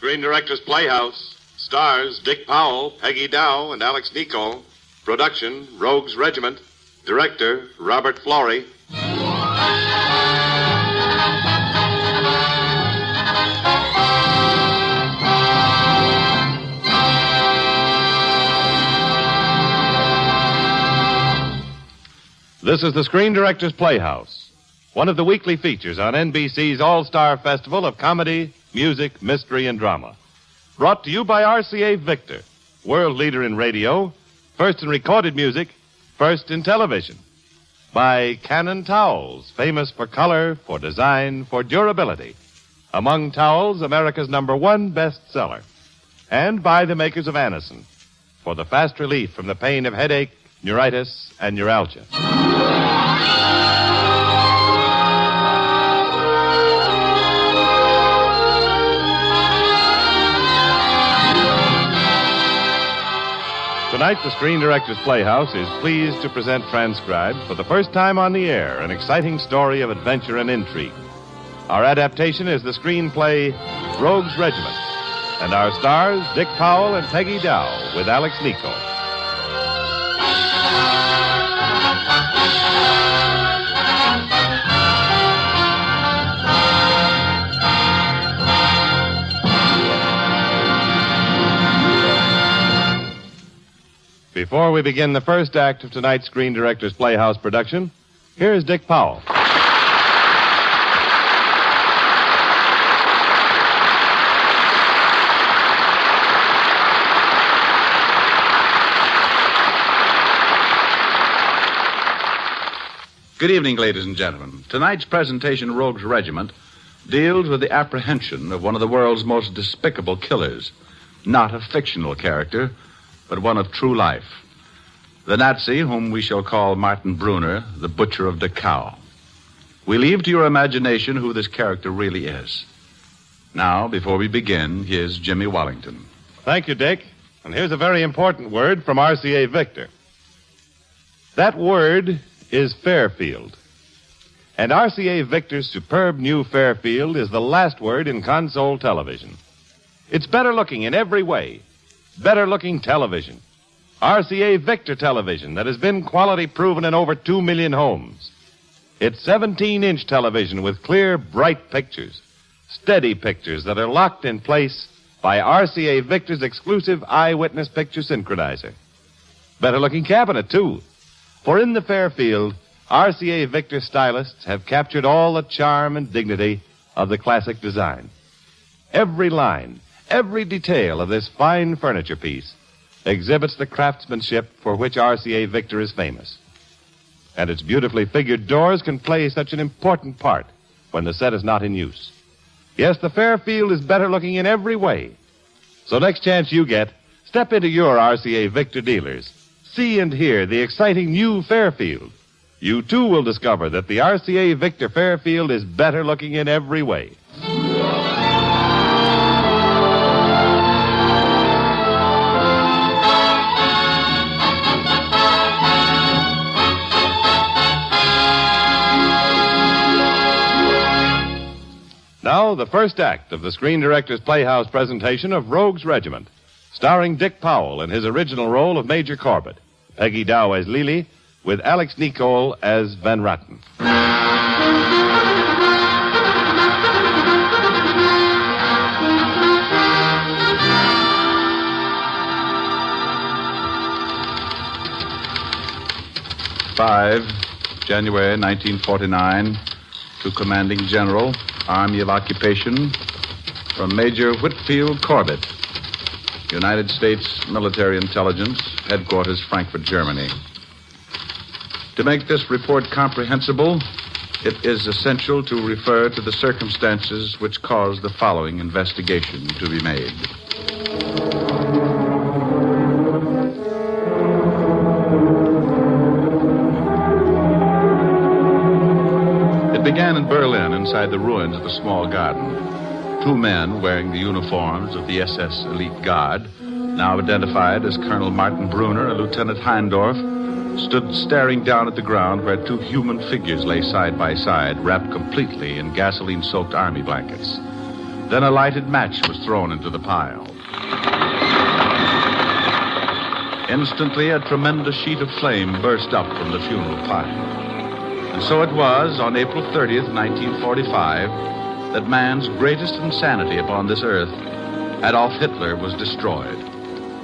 Screen Directors Playhouse. Stars Dick Powell, Peggy Dow, and Alex Nicol. Production, Rogues Regiment. Director, Robert Flory. This is the Screen Directors Playhouse, one of the weekly features on NBC's All-Star Festival of Comedy, Music, Mystery, and Drama. Brought to you by RCA Victor, world leader in radio, first in recorded music, first in television. By Canon Towels, famous for color, for design, for durability. Among towels, America's #1 bestseller. And by the makers of Anacin, for the fast relief from the pain of headache, neuritis, and neuralgia. Tonight, the Screen Directors Playhouse is pleased to present transcribed for the first time on the air an exciting story of adventure and intrigue. Our adaptation is the screenplay Rogues Regiment, and our stars Dick Powell and Peggy Dow with Alex Nicol. Before we begin the first act of tonight's Screen Directors Playhouse production, here's Dick Powell. Good evening, ladies and gentlemen. Tonight's presentation, Rogues Regiment, deals with the apprehension of one of the world's most despicable killers. Not a fictional character, but one of true life. The Nazi, whom we shall call Martin Brunner, the butcher of Dachau. We leave to your imagination who this character really is. Now, before we begin, here's Jimmy Wallington. Thank you, Dick. And here's a very important word from RCA Victor. That word is Fairfield. And RCA Victor's superb new Fairfield is the last word in console television. It's better looking in every way. Better looking television. RCA Victor television that has been quality proven in over 2 million homes. It's 17-inch television with clear, bright pictures. Steady pictures that are locked in place by RCA Victor's exclusive eyewitness picture synchronizer. Better looking cabinet, too. For in the Fairfield, RCA Victor stylists have captured all the charm and dignity of the classic design. Every line, every detail of this fine furniture piece exhibits the craftsmanship for which RCA Victor is famous. And its beautifully figured doors can play such an important part when the set is not in use. Yes, the Fairfield is better looking in every way. So next chance you get, step into your RCA Victor dealers. See and hear the exciting new Fairfield. You, too, will discover that the RCA Victor Fairfield is better looking in every way. Now, the first act of the Screen Directors Playhouse presentation of Rogues Regiment, starring Dick Powell in his original role of Major Corbett, Peggy Dow as Lily, with Alex Nicol as Van Ratten. January 1949, to Commanding General, Army of Occupation, from Major Whitfield Corbett, United States Military Intelligence, Headquarters, Frankfurt, Germany. To make this report comprehensible, it is essential to refer to the circumstances which caused the following investigation to be made. It began in Berlin, inside the ruins of a small garden. Two men wearing the uniforms of the SS Elite Guard, now identified as Colonel Martin Brunner and Lieutenant Heindorf, stood staring down at the ground where two human figures lay side by side, wrapped completely in gasoline-soaked army blankets. Then a lighted match was thrown into the pile. Instantly, a tremendous sheet of flame burst up from the funeral pile. And so it was, on April 30th, 1945, that man's greatest insanity upon this earth, Adolf Hitler, was destroyed,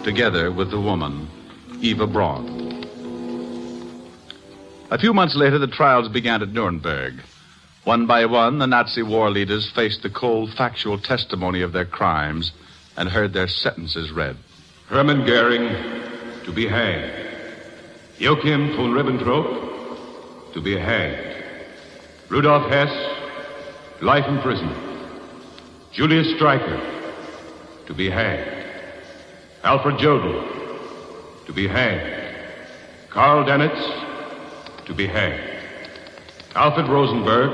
together with the woman, Eva Braun. A few months later, the trials began at Nuremberg. One by one, the Nazi war leaders faced the cold, factual testimony of their crimes and heard their sentences read. Hermann Goering, to be hanged. Joachim von Ribbentrop, to be hanged. Rudolf Hess, life in prison. Julius Streicher, to be hanged. Alfred Jodl, to be hanged. Karl Dönitz, to be hanged. Alfred Rosenberg,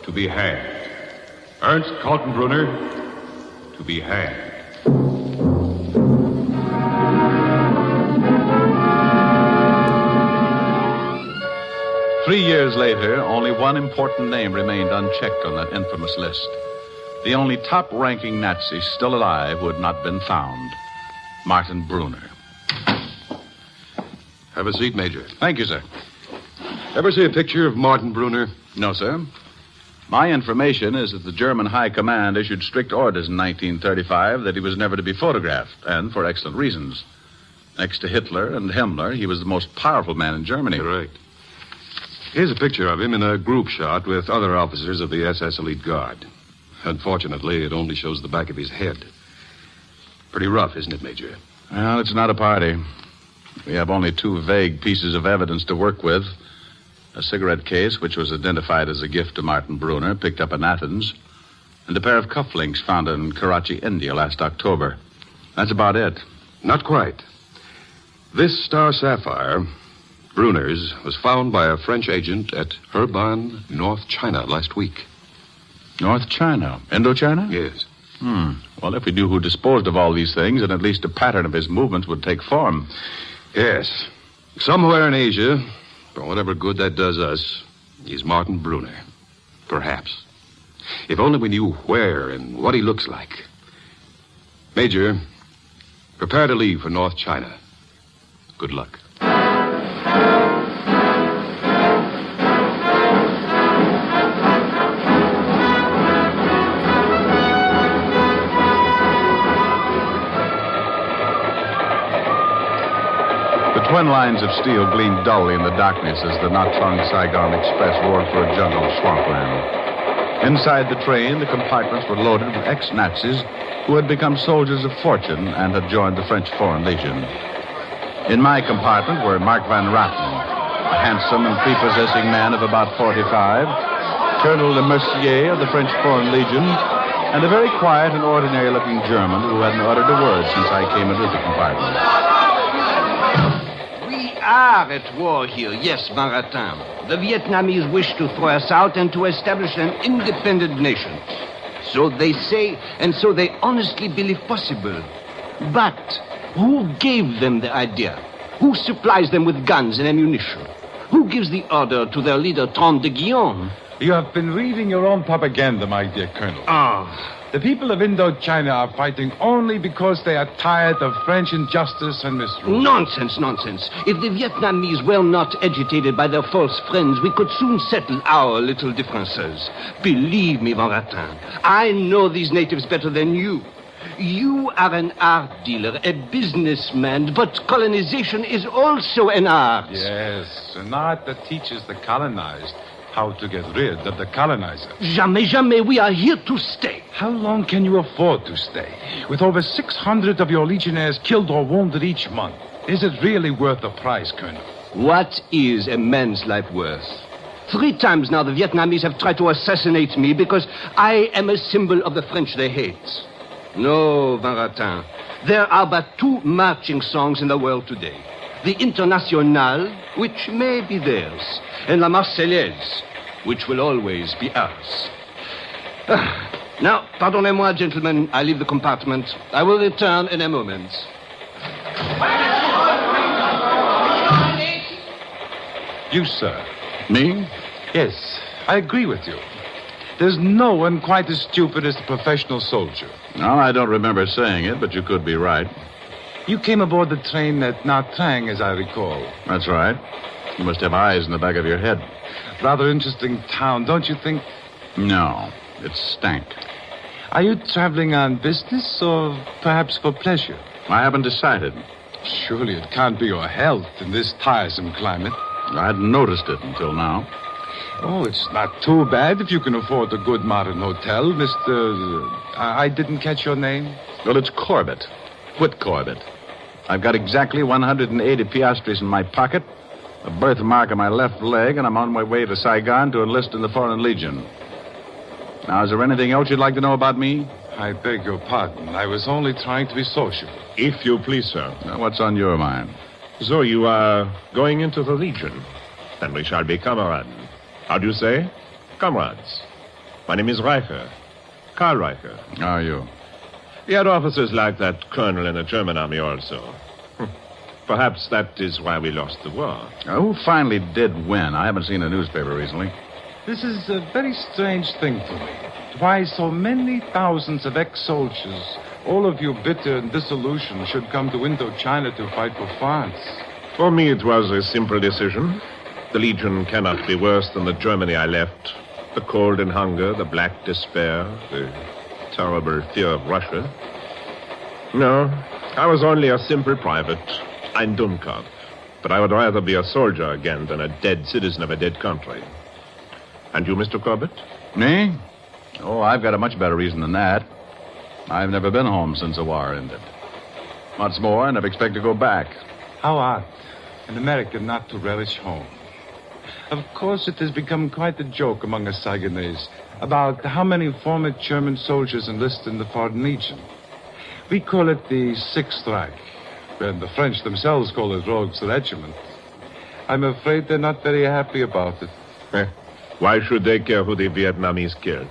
to be hanged. Ernst Kaltenbrunner, to be hanged. Three years later, only one important name remained unchecked on that infamous list. The only top-ranking Nazi still alive who had not been found. Martin Brunner. Have a seat, Major. Thank you, sir. Ever see a picture of Martin Brunner? No, sir. My information is that the German High Command issued strict orders in 1935 that he was never to be photographed, and for excellent reasons. Next to Hitler and Himmler, he was the most powerful man in Germany. Correct. Here's a picture of him in a group shot with other officers of the SS Elite Guard. Unfortunately, it only shows the back of his head. Pretty rough, isn't it, Major? Well, it's not a party. We have only two vague pieces of evidence to work with. A cigarette case, which was identified as a gift to Martin Brunner, picked up in Athens, and a pair of cufflinks found in Karachi, India, last October. That's about it. Not quite. This star sapphire, Brunner's, was found by a French agent at Herbin, North China, last week. North China? Indochina? Yes. Well, if we knew who disposed of all these things, then at least a pattern of his movements would take form. Yes. Somewhere in Asia, for whatever good that does us, he's Martin Brunner. Perhaps. If only we knew where and what he looks like. Major, prepare to leave for North China. Good luck. The twin lines of steel gleamed dully in the darkness as the Natong-Saigon Express roared through a jungle of swampland. Inside the train, the compartments were loaded with ex-Nazis who had become soldiers of fortune and had joined the French Foreign Legion. In my compartment were Mark Van Ratten, a handsome and prepossessing man of about 45, Colonel Le Mercier of the French Foreign Legion, and a very quiet and ordinary-looking German who hadn't uttered a word since I came into the compartment. We are at war here, yes, Maratin. The Vietnamese wish to throw us out and to establish an independent nation. So they say, and so they honestly believe possible. But who gave them the idea? Who supplies them with guns and ammunition? Who gives the order to their leader, Trente de Guillaume? You have been reading your own propaganda, my dear Colonel. Ah. The people of Indochina are fighting only because they are tired of French injustice and misrule. Nonsense, nonsense. If the Vietnamese were not agitated by their false friends, we could soon settle our little differences. Believe me, Van Ratin, I know these natives better than you. You are an art dealer, a businessman, but colonization is also an art. Yes, an art that teaches the colonized how to get rid of the colonizer. Jamais, jamais, we are here to stay. How long can you afford to stay? With over 600 of your legionnaires killed or wounded each month, is it really worth the price, Colonel? What is a man's life worth? 3 times now the Vietnamese have tried to assassinate me because I am a symbol of the French they hate. No, Van Ratin, there are but 2 marching songs in the world today. The Internationale, which may be theirs, and La Marseillaise, which will always be ours. Now, pardonnez-moi, gentlemen, I leave the compartment. I will return in a moment. You, sir. Me? Yes, I agree with you. There's no one quite as stupid as the professional soldier. No, I don't remember saying it, but you could be right. You came aboard the train at Nha Trang, as I recall. That's right. You must have eyes in the back of your head. Rather interesting town, don't you think? No, it stank. Are you traveling on business or perhaps for pleasure? I haven't decided. Surely it can't be your health in this tiresome climate. I hadn't noticed it until now. Oh, it's not too bad if you can afford a good modern hotel, Mr. I didn't catch your name. Well, it's Corbett. Whit Corbett. I've got exactly 180 piastres in my pocket, a birthmark on my left leg, and I'm on my way to Saigon to enlist in the Foreign Legion. Now, is there anything else you'd like to know about me? I beg your pardon. I was only trying to be social. If you please, sir. Now, what's on your mind? So you are going into the Legion. Then we shall be comrades. How do you say? Comrades. My name is Reicher. Karl Reicher. How are you? We had officers like that colonel in the German army also. Perhaps that is why we lost the war. Now, who finally did win? I haven't seen a newspaper recently. This is a very strange thing for me. Why so many thousands of ex-soldiers, all of you bitter and disillusioned, should come to Indochina to fight for France. For me, it was a simple decision. The Legion cannot be worse than the Germany I left. The cold and hunger, the black despair, the terrible fear of Russia. No, I was only a simple private. Ein Dummkopf. But I would rather be a soldier again than a dead citizen of a dead country. And you, Mr. Corbett? Me? Oh, I've got a much better reason than that. I've never been home since the war ended. What's more, I never expect to go back. How odd. An American not to relish home. Of course, it has become quite a joke among us Saigonese about how many former German soldiers enlist in the Foreign Legion. We call it the Sixth Reich, and the French themselves call it Rogues Regiment. I'm afraid they're not very happy about it. Why should they care who the Vietnamese killed,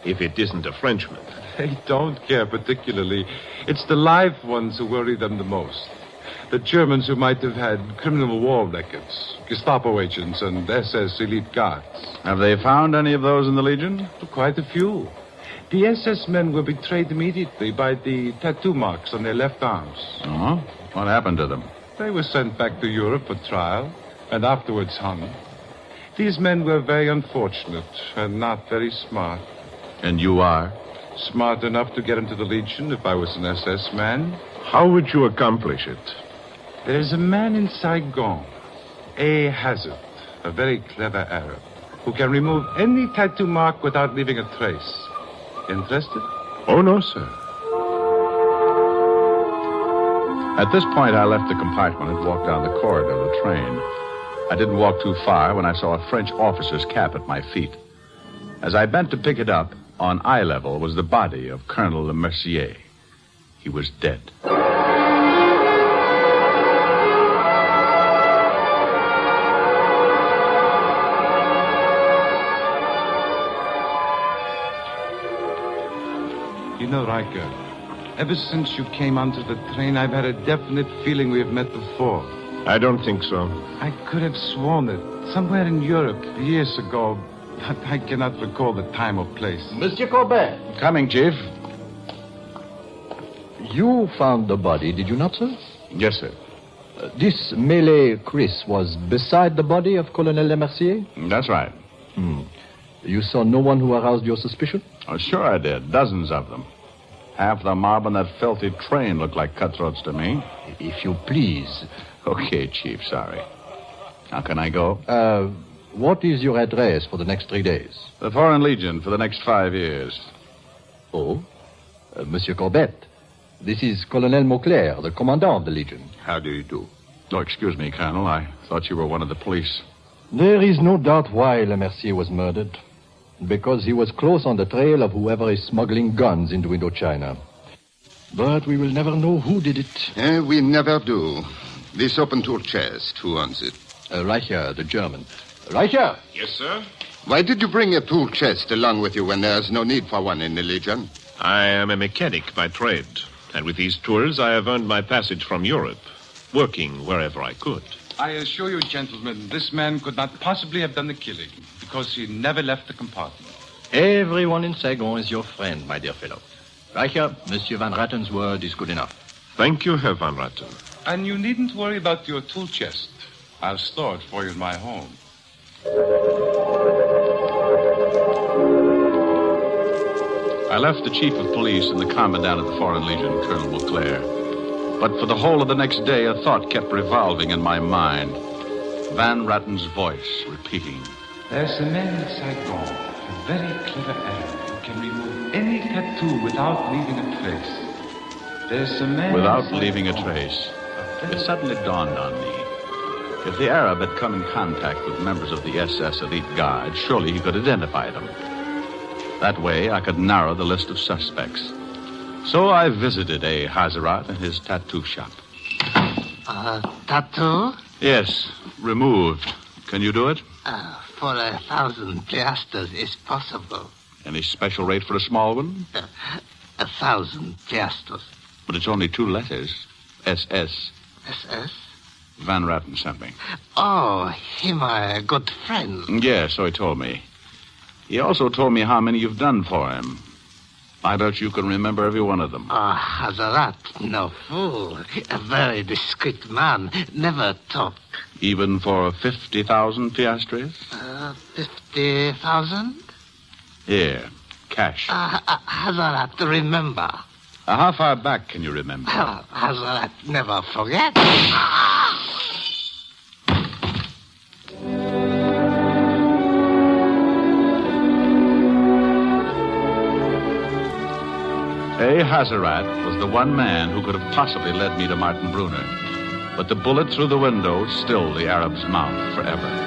if it isn't a Frenchman? They don't care particularly. It's the live ones who worry them the most. The Germans who might have had criminal war records, Gestapo agents, and SS elite guards. Have they found any of those in the Legion? Quite a few. The SS men were betrayed immediately by the tattoo marks on their left arms. Oh? What happened to them? They were sent back to Europe for trial, and afterwards hung. These men were very unfortunate and not very smart. And you are? Smart enough to get into the Legion if I was an SS man. How would you accomplish it? There is a man in Saigon, A. Hazard, a very clever Arab, who can remove any tattoo mark without leaving a trace. Interested? Oh, no, sir. At this point, I left the compartment and walked down the corridor of the train. I didn't walk too far when I saw a French officer's cap at my feet. As I bent to pick it up, on eye level was the body of Colonel Le Mercier. He was dead. You know, Riker, ever since you came onto the train, I've had a definite feeling we have met before. I don't think so. I could have sworn it. Somewhere in Europe, years ago, but I cannot recall the time or place. Monsieur Corbett, Coming, Chief. you found the body, did you not, sir? Yes, sir. This Malay Chris was beside the body of Colonel Le Mercier? That's right. You saw no one who aroused your suspicion? Oh, sure I did. Dozens of them. Half the mob on that filthy train looked like cutthroats to me. If you please. Okay, Chief, sorry. How can I go? What is your address for the next 3 days? The Foreign Legion for the next 5 years. Oh, Monsieur Corbett, this is Colonel Mauclair, the commandant of the Legion. How do you do? Oh, excuse me, Colonel. I thought you were one of the police. There is no doubt why Le Mercier was murdered. Because he was close on the trail of whoever is smuggling guns into Indochina. But we will never know who did it. We never do. This open tool chest, who owns it? Reicher, the German. Reicher! Yes, sir? Why did you bring a tool chest along with you when there's no need for one in the Legion? I am a mechanic by trade, and with these tools I have earned my passage from Europe, working wherever I could. I assure you, gentlemen, this man could not possibly have done the killing because he never left the compartment. Everyone in Saigon is your friend, my dear fellow. Riker, Monsieur Van Ratten's word is good enough. Thank you, Herr Van Ratten. And you needn't worry about your tool chest. I'll store it for you in my home. I left the chief of police and the commandant of the Foreign Legion, Colonel Beauclair. But for the whole of the next day, a thought kept revolving in my mind. Van Ratten's voice repeating. There's a man in Saigon, a very clever Arab, who can remove any tattoo without leaving a trace. There's a man Without leaving a trace. It suddenly dawned on me. If the Arab had come in contact with members of the SS elite guard, surely he could identify them. That way, I could narrow the list of suspects. So I visited a Hazarat in his tattoo shop. Tattoo? Yes, removed. Can you do it? For 1,000 piastres is possible. Any special rate for a small one? 1,000 piastres. But it's only 2 letters. SS. SS? Van Ratten sent me. Oh, he my good friend. Yes, so he told me. He also told me how many you've done for him. I bet you can remember every one of them. Hazarat, no fool. A very discreet man. Never talk. Even for 50,000 piastres? 50,000? Here, cash. Hazarat, remember. How far back can you remember? Hazarat never forget. A. Hazarat was the one man who could have possibly led me to Martin Brunner. But the bullet through the window stilled the Arab's mouth forever.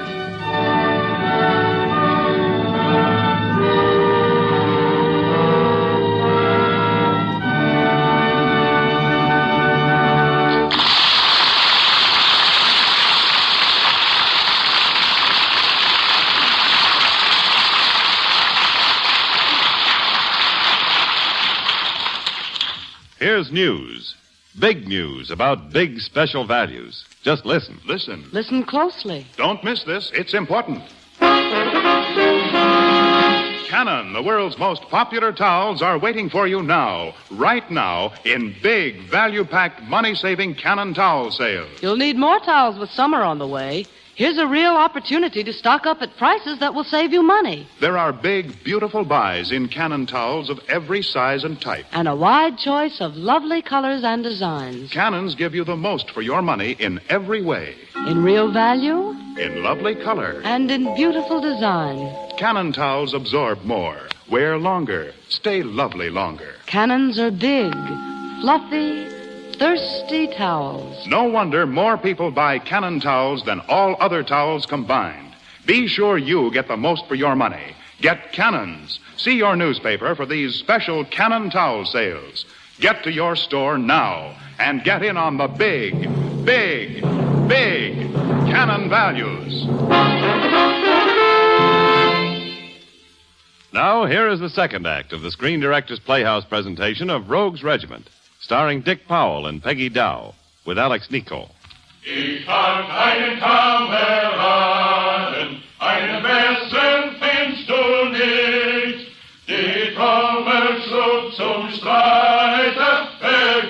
Here's news. Big news about big special values. Just listen. Listen. Listen closely. Don't miss this. It's important. Canon, the world's most popular towels, are waiting for you now, right now, in big, value-packed, money-saving Canon towel sales. You'll need more towels with summer on the way. Here's a real opportunity to stock up at prices that will save you money. There are big, beautiful buys in Canon towels of every size and type. And a wide choice of lovely colors and designs. Canons give you the most for your money in every way. In real value. In lovely color. And in beautiful design. Canon towels absorb more, wear longer, stay lovely longer. Canons are big, fluffy, thirsty towels. No wonder more people buy Canon towels than all other towels combined. Be sure you get the most for your money. Get Canons. See your newspaper for these special Canon towel sales. Get to your store now and get in on the big, big, big Canon values. Now, here is the second act of the Screen Directors Playhouse presentation of Rogue's Regiment, starring Dick Powell and Peggy Dow, with Alex Nico. Ich hab einen Kameraden, einen besseren findest du nicht. Die Trommel schlug zum Streite,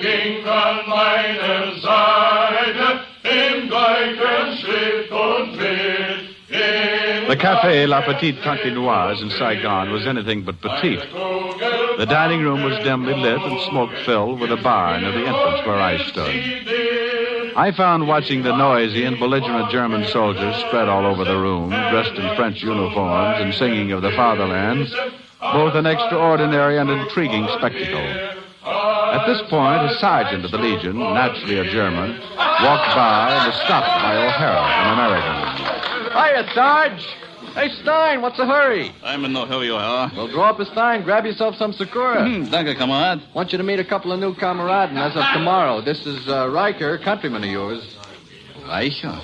ging an meiner Seite, im gleichen Schritt und Tritt. The Café La Petite Cantinoise in Saigon was anything but petite. The dining room was dimly lit and smoke-filled with a bar near the entrance where I stood. I found watching the noisy and belligerent German soldiers spread all over the room, dressed in French uniforms and singing of the fatherland, both an extraordinary and intriguing spectacle. At this point, a sergeant of the Legion, naturally a German, walked by and was stopped by O'Hara, an American. Hiya, Sarge. Hey, Stein, what's the hurry? I'm in no hurry, O'Hara. Well, draw up a Stein, grab yourself some Sakura. Danke, Kamerad. Want you to meet a couple of new kameraden as of tomorrow. This is Riker, countryman of yours. Riker?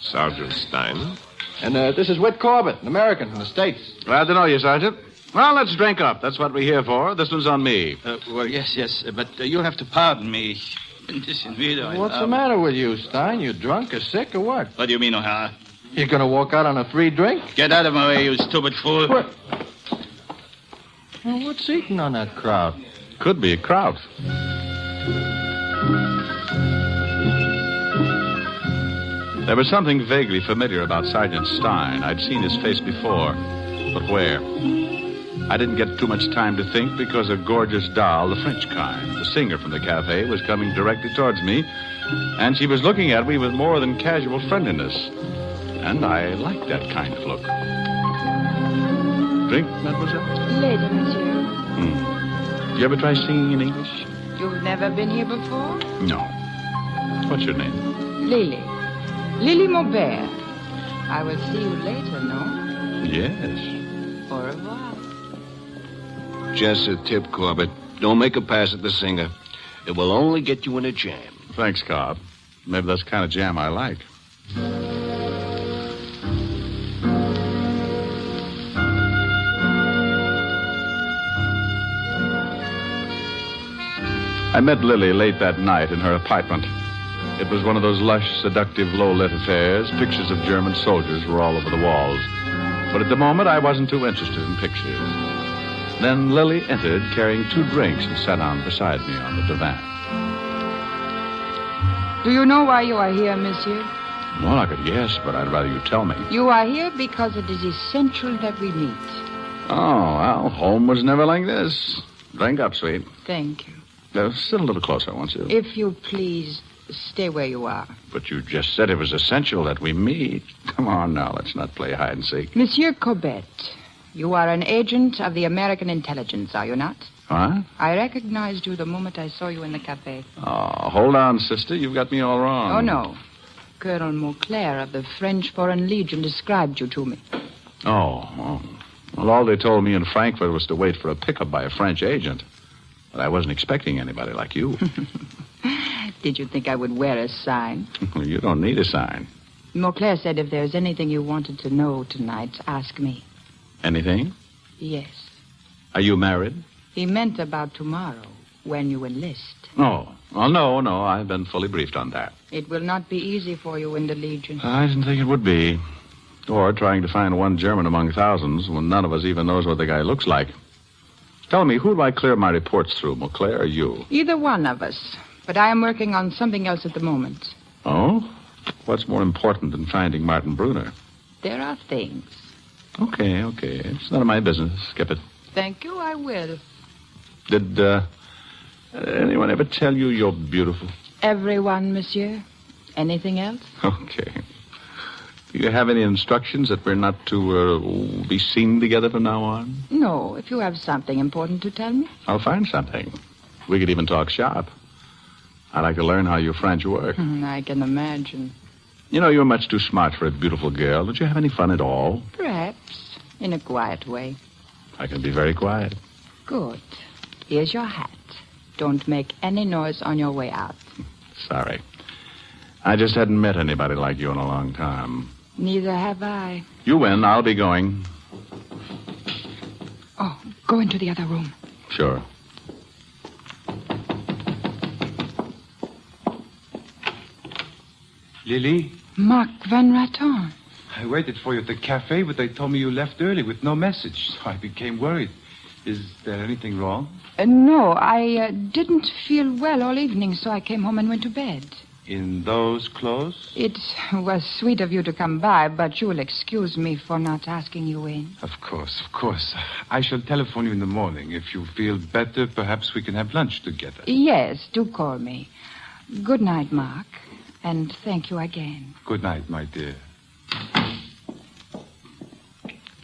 Sergeant Stein. And this is Whit Corbett, an American from the States. Glad to know you, Sergeant. Well, let's drink up. That's what we're here for. This one's on me. Well, yes, but you'll have to pardon me. What's the matter with you, Stein? You drunk or sick or what? What do you mean, O'Hara? You're going to walk out on a free drink? Get out of my way, you stupid fool. What? Well, what's eating on that kraut? Could be a kraut. There was something vaguely familiar about Sergeant Stein. I'd seen his face before. But where? I didn't get too much time to think because a gorgeous doll, the French kind, the singer from the cafe, was coming directly towards me, and she was looking at me with more than casual friendliness. And I liked that kind of look. Drink, mademoiselle? Later, monsieur. You ever try singing in English? You've never been here before? No. What's your name? Lily. Lily Maubert. I will see you later, no? Yes. Au revoir. Just a tip, Corbett. Don't make a pass at the singer. It will only get you in a jam. Thanks, Cobb. Maybe that's the kind of jam I like. I met Lily late that night in her apartment. It was one of those lush, seductive, low-lit affairs. Pictures of German soldiers were all over the walls. But at the moment, I wasn't too interested in pictures. Then Lily entered, carrying 2 drinks, and sat down beside me on the divan. Do you know why you are here, monsieur? Well, I could guess, but I'd rather you tell me. You are here because it is essential that we meet. Oh, well, home was never like this. Drink up, sweet. Thank you. Sit a little closer, won't you? If you please, stay where you are. But you just said it was essential that we meet. Come on now, let's not play hide and seek. Monsieur Corbett, you are an agent of the American intelligence, are you not? What? I recognized you the moment I saw you in the cafe. Oh, hold on, sister. You've got me all wrong. Oh, no. Colonel Mauclair of the French Foreign Legion described you to me. Oh. Well, all they told me in Frankfurt was to wait for a pickup by a French agent. But I wasn't expecting anybody like you. Did you think I would wear a sign? You don't need a sign. Mauclair said if there's anything you wanted to know tonight, ask me. Anything? Yes. Are you married? He meant about tomorrow, when you enlist. Oh. Well, no. I've been fully briefed on that. It will not be easy for you in the Legion. I didn't think it would be. Or trying to find one German among thousands when none of us even knows what the guy looks like. Tell me, who do I clear my reports through, Mauclair or you? Either one of us. But I am working on something else at the moment. Oh? What's more important than finding Martin Brunner? There are things. Okay. It's none of my business. Skip it. Thank you, I will. Did anyone ever tell you you're beautiful? Everyone, monsieur. Anything else? Okay. Do you have any instructions that we're not to be seen together from now on? No, if you have something important to tell me. I'll find something. We could even talk shop. I'd like to learn how your French work. I can imagine. You know, you're much too smart for a beautiful girl. Don't you have any fun at all? Perhaps. In a quiet way. I can be very quiet. Good. Here's your hat. Don't make any noise on your way out. Sorry. I just hadn't met anybody like you in a long time. Neither have I. You win. I'll be going. Oh, go into the other room. Sure. Lily? Mark Van Raton. I waited for you at the cafe, but they told me you left early with no message, so I became worried. Is there anything wrong? No, I didn't feel well all evening, so I came home and went to bed. In those clothes? It was sweet of you to come by, but you will excuse me for not asking you in. Of course. I shall telephone you in the morning. If you feel better, perhaps we can have lunch together. Yes, do call me. Good night, Mark. And thank you again. Good night, my dear.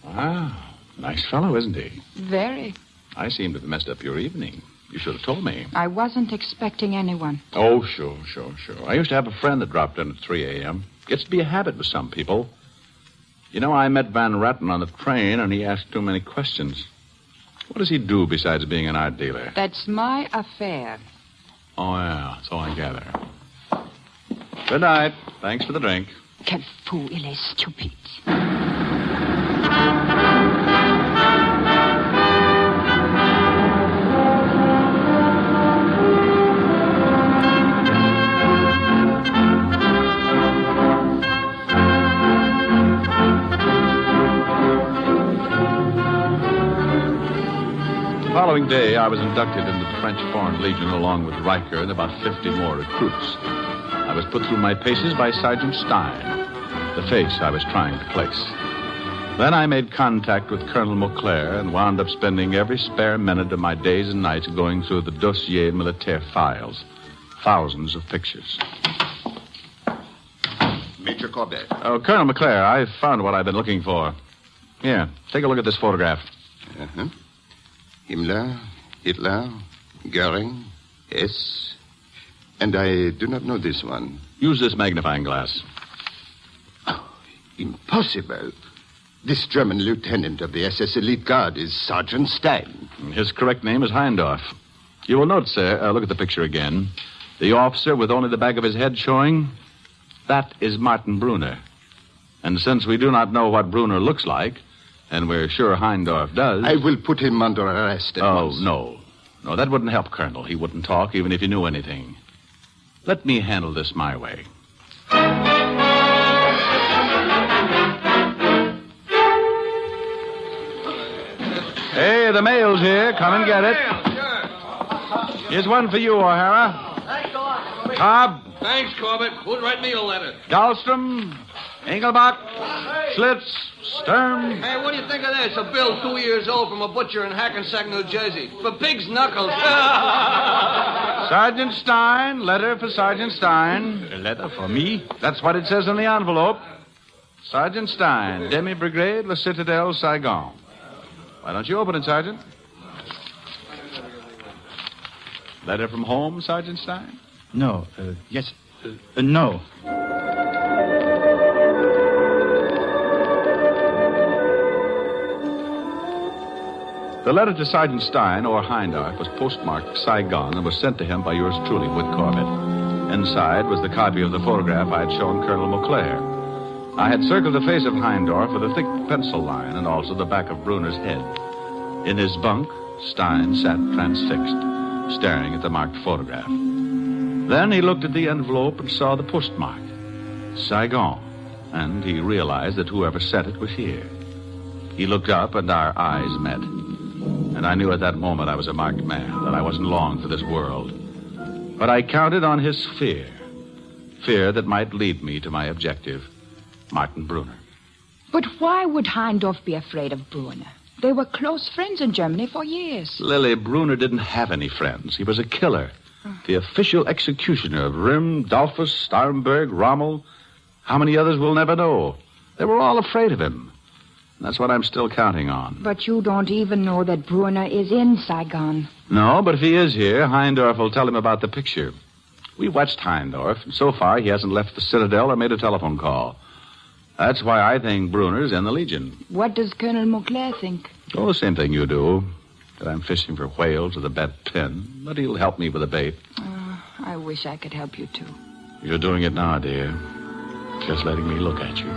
Wow. Nice fellow, isn't he? Very. I seem to have messed up your evening. You should have told me. I wasn't expecting anyone. Oh, sure. I used to have a friend that dropped in at 3 a.m. Gets to be a habit with some people. You know, I met Van Ratten on the train, and he asked too many questions. What does he do besides being an art dealer? That's my affair. Oh, yeah, so I gather. Good night. Thanks for the drink. Quel fou, il est stupide. I was inducted into the French Foreign Legion along with Riker and about 50 more recruits. I was put through my paces by Sergeant Stein, the face I was trying to place. Then I made contact with Colonel Mauclair and wound up spending every spare minute of my days and nights going through the dossier militaire files. Thousands of pictures. Major Corbett. Oh, Colonel Mauclair, I found what I've been looking for. Here, take a look at this photograph. Uh-huh. Himmler, Hitler, Goering, S. And I do not know this one. Use this magnifying glass. Oh, impossible. This German lieutenant of the SS Elite Guard is Sergeant Stein. His correct name is Heindorf. You will note, sir, look at the picture again. The officer with only the back of his head showing, that is Martin Brunner. And since we do not know what Brunner looks like, and we're sure Heindorf does... I will put him under arrest at once. No. No, that wouldn't help, Colonel. He wouldn't talk even if he knew anything. Let me handle this my way. Hey, the mail's here. Come and get it. Here's one for you, O'Hara. Thanks a lot. Cobb. Thanks, Corbett. Who'd write me a letter? Dahlstrom. Engelbach. Schlitz. Sturm. Hey, what do you think of this? A bill 2 years old from a butcher in Hackensack, New Jersey. For pig's knuckles. Sergeant Stein. Letter for Sergeant Stein. A letter for me? That's what it says on the envelope. Sergeant Stein, Demi-Brigade, La Citadelle, Saigon. Why don't you open it, Sergeant? Letter from home, Sergeant Stein? No. Yes. No. The letter to Sergeant Stein, or Heindorf, was postmarked Saigon and was sent to him by yours truly, Whit Corbett. Inside was the copy of the photograph I had shown Colonel Mauclair. I had circled the face of Heindorf with a thick pencil line and also the back of Brunner's head. In his bunk, Stein sat transfixed, staring at the marked photograph. Then he looked at the envelope and saw the postmark, Saigon, and he realized that whoever sent it was here. He looked up and our eyes met. And I knew at that moment I was a marked man, that I wasn't long for this world. But I counted on his fear that might lead me to my objective, Martin Brunner. But why would Heindorf be afraid of Brunner? They were close friends in Germany for years. Lily, Brunner didn't have any friends. He was a killer. The official executioner of Rym, Dollfuss, Starnberg, Rommel. How many others we'll never know. They were all afraid of him. And that's what I'm still counting on. But you don't even know that Brunner is in Saigon. No, but if he is here, Heindorf will tell him about the picture. We watched Heindorf, and so far he hasn't left the Citadel or made a telephone call. That's why I think Brunner's in the Legion. What does Colonel Mauclair think? Oh, the same thing you do. That I'm fishing for whales with a bent pin. But he'll help me with a bait. I wish I could help you, too. You're doing it now, dear. Just letting me look at you.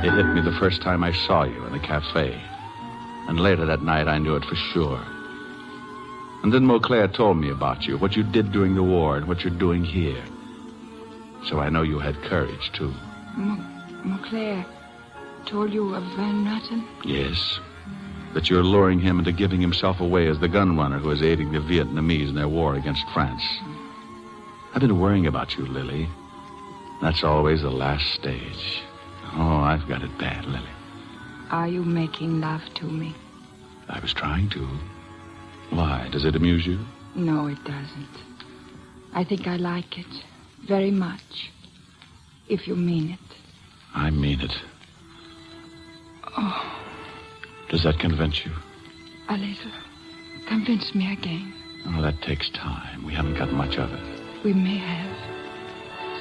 It hit me the first time I saw you in the cafe. And later that night, I knew it for sure. And then Mauclair told me about you, what you did during the war and what you're doing here. So I know you had courage, too. Mauclair told you of Van Natten? Yes. That you're luring him into giving himself away as the gun runner who is aiding the Vietnamese in their war against France. I've been worrying about you, Lily. That's always the last stage. Oh, I've got it bad, Lily. Are you making love to me? I was trying to. Why? Does it amuse you? No, it doesn't. I think I like it. Very much. If you mean it. I mean it. Oh. Does that convince you? A little. Convince me again. Oh, that takes time. We haven't got much of it. We may have.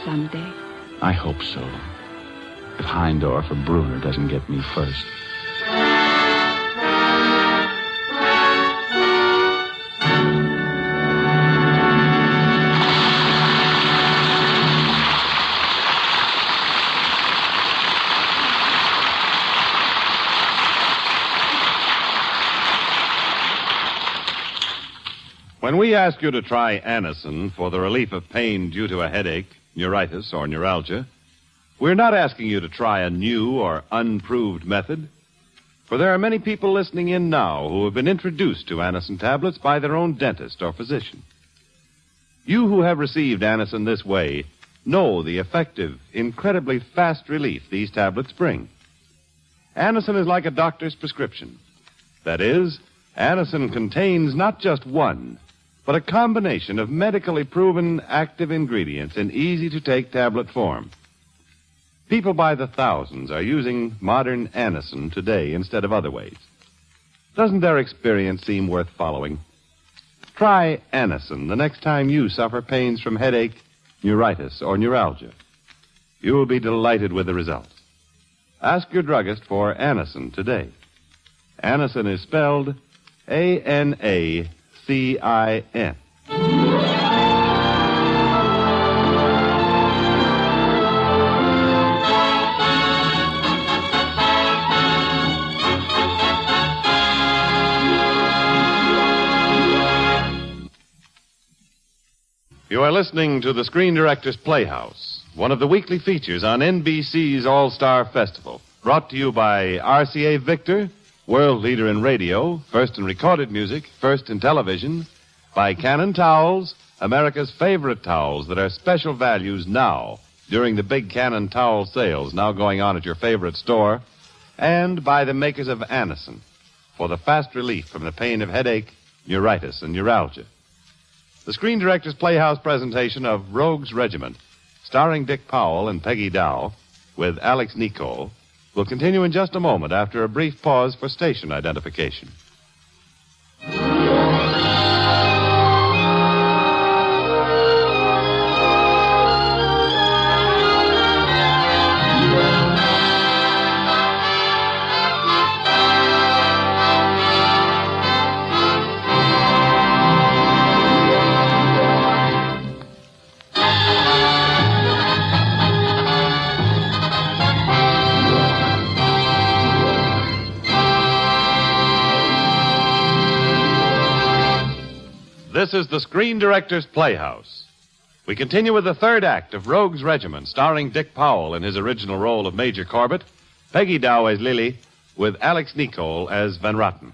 Someday. I hope so. If Heindorf or Brunner doesn't get me first. When we ask you to try Anacin for the relief of pain due to a headache, neuritis, or neuralgia, we're not asking you to try a new or unproved method. For there are many people listening in now who have been introduced to Anacin tablets by their own dentist or physician. You who have received Anacin this way know the effective, incredibly fast relief these tablets bring. Anacin is like a doctor's prescription. That is, Anacin contains not just one, but a combination of medically proven active ingredients in easy-to-take tablet form. People by the thousands are using modern Anacin today instead of other ways. Doesn't their experience seem worth following? Try Anacin the next time you suffer pains from headache, neuritis, or neuralgia. You will be delighted with the results. Ask your druggist for Anacin today. Anacin is spelled Anacin. You are listening to the Screen Directors Playhouse, one of the weekly features on NBC's All-Star Festival, brought to you by RCA Victor, world leader in radio, first in recorded music, first in television, by Cannon Towels, America's favorite towels that are special values now during the big Cannon Towel sales now going on at your favorite store, and by the makers of Anacin for the fast relief from the pain of headache, neuritis, and neuralgia. The Screen Directors Playhouse presentation of Rogue's Regiment, starring Dick Powell and Peggy Dow, with Alex Nicol, will continue in just a moment after a brief pause for station identification. This is the Screen Directors Playhouse. We continue with the third act of Rogue's Regiment, starring Dick Powell in his original role of Major Corbett, Peggy Dow as Lily, with Alex Nicol as Van Ratten.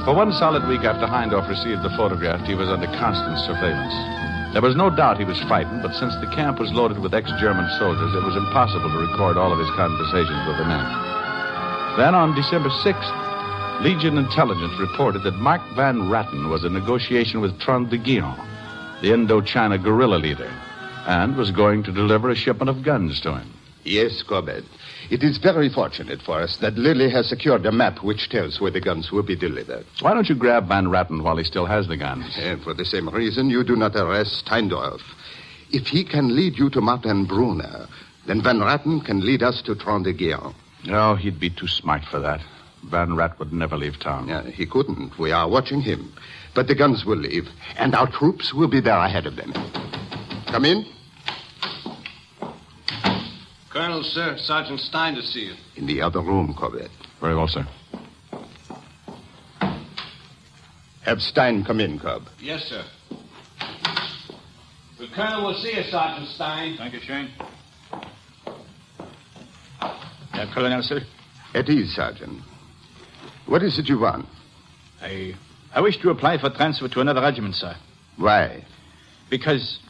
For one solid week after Hindorf received the photograph, he was under constant surveillance. There was no doubt he was frightened, but since the camp was loaded with ex-German soldiers, it was impossible to record all of his conversations with the men. Then on December 6th, Legion Intelligence reported that Mark Van Ratten was in negotiation with Trond de Guillaume, the Indochina guerrilla leader, and was going to deliver a shipment of guns to him. Yes, Corbett. It is very fortunate for us that Lily has secured a map which tells where the guns will be delivered. Why don't you grab Van Ratten while he still has the guns? And for the same reason, you do not arrest Steindorf. If he can lead you to Martin Brunner, then Van Ratten can lead us to Trond de Guillaume. No, he'd be too smart for that. Van Rat would never leave town. Yeah, he couldn't. We are watching him. But the guns will leave, and our troops will be there ahead of them. Come in. Colonel, sir, Sergeant Stein to see you. In the other room, Corbett. Very well, sir. Have Stein come in, Cobb. Yes, sir. The Colonel will see you, Sergeant Stein. Thank you, Shane. Colonel, sir? At ease, Sergeant. What is it you want? I wish to apply for transfer to another regiment, sir. Why? Because,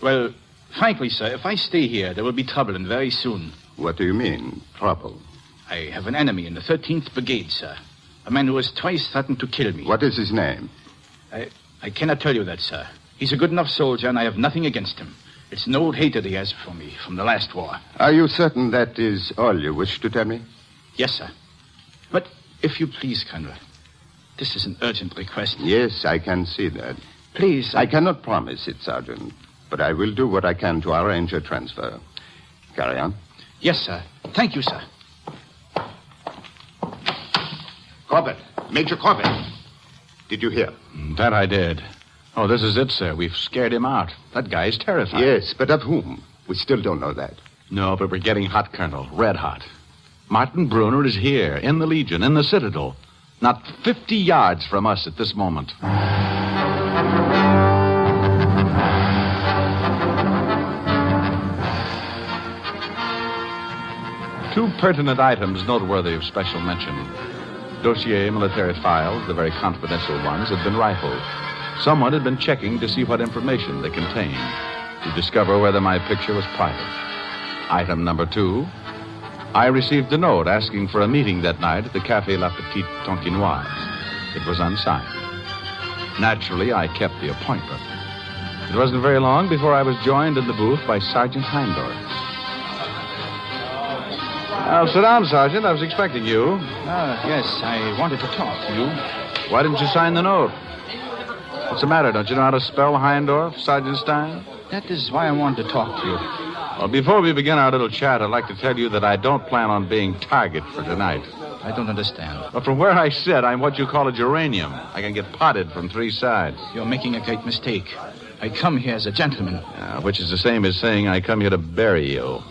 well, frankly, sir, if I stay here, there will be trouble, and very soon. What do you mean, trouble? I have an enemy in the 13th Brigade, sir. A man who has twice threatened to kill me. What is his name? I cannot tell you that, sir. He's a good enough soldier, and I have nothing against him. It's an old hatred he has for me from the last war. Are you certain that is all you wish to tell me? Yes, sir. But if you please, Colonel, this is an urgent request. Yes, I can see that. Please, I cannot promise it, Sergeant, but I will do what I can to arrange a transfer. Carry on. Yes, sir. Thank you, sir. Corbett. Major Corbett. Did you hear? That I did. Oh, this is it, sir. We've scared him out. That guy's terrified. Yes, but of whom? We still don't know that. No, but we're getting hot, Colonel. Red hot. Martin Brunner is here, in the Legion, in the Citadel, not 50 yards from us at this moment. Two pertinent items noteworthy of special mention. Dossier military files, the very confidential ones, had been rifled. Someone had been checking to see what information they contained, to discover whether my picture was private. Item number 2, I received a note asking for a meeting that night at the Café La Petite Tonkinoise. It was unsigned. Naturally, I kept the appointment. It wasn't very long before I was joined in the booth by Sergeant Heindorf. Sit down, Sergeant. I was expecting you. Yes, I wanted to talk to you. Why didn't you sign the note? What's the matter? Don't you know how to spell Heindorf, Sergeant Stein? That is why I wanted to talk to you. Well, before we begin our little chat, I'd like to tell you that I don't plan on being target for tonight. I don't understand. But from where I sit, I'm what you call a geranium. I can get potted from 3 sides. You're making a great mistake. I come here as a gentleman. Which is the same as saying I come here to bury you.